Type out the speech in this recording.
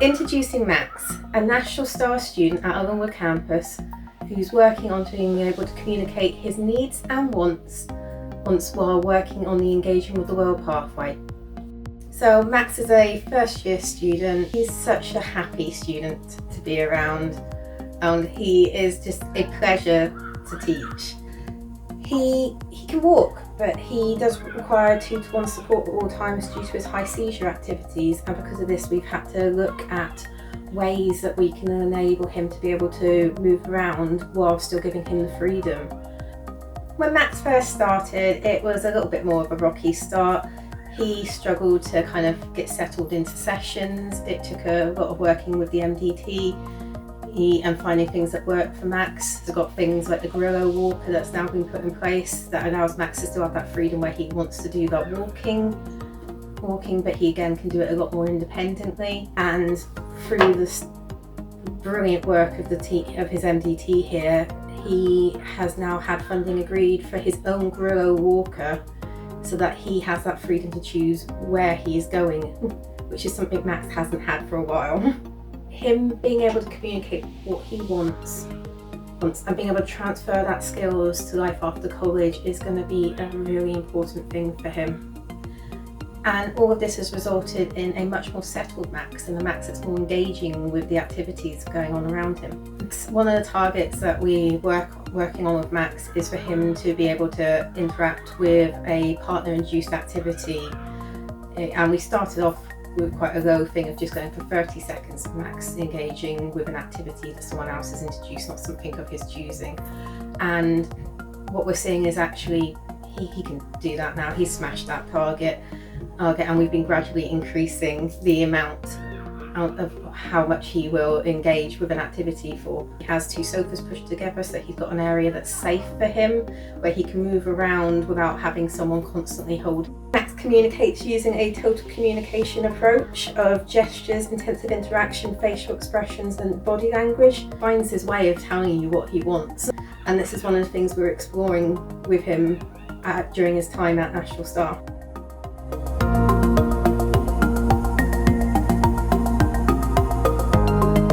Introducing Max, a National Star student at Ellenwood campus who's working on being able to communicate his needs and wants while working on the Engaging with the World pathway. So Max is a first year student. He's such a happy student to be around, and he is just a pleasure to teach. He can walk, but he does require 2-to-1 support at all times due to his high seizure activities, and because of this we've had to look at ways that we can enable him to be able to move around while still giving him the freedom. When Max first started, it was a little bit more of a rocky start. He struggled to kind of get settled into sessions. It took a lot of working with the MDT and finding things that work for Max. We've got things like the Grillo walker that's now been put in place that allows Max to still have that freedom where he wants to do that walking, but he again can do it a lot more independently. And through this brilliant work of his MDT here, he has now had funding agreed for his own Grillo walker, so that he has that freedom to choose where he is going, which is something Max hasn't had for a while. Him being able to communicate what he wants and being able to transfer that skills to life after college is going to be a really important thing for him. And all of this has resulted in a much more settled Max, and a Max that's more engaging with the activities going on around him. One of the targets that we working on with Max is for him to be able to interact with a partner-induced activity. And we started off with quite a low thing of just going for 30 seconds of Max engaging with an activity that someone else has introduced, not something of his choosing. And what we're seeing is actually he can do that now. He's smashed that target, and we've been gradually increasing the amount of how much he will engage with an activity for. He has 2 sofas pushed together, so he's got an area that's safe for him, where he can move around without having someone constantly hold. Max communicates using a total communication approach of gestures, intensive interaction, facial expressions and body language. He finds his way of telling you what he wants, and this is one of the things we're exploring with him during his time at National Star.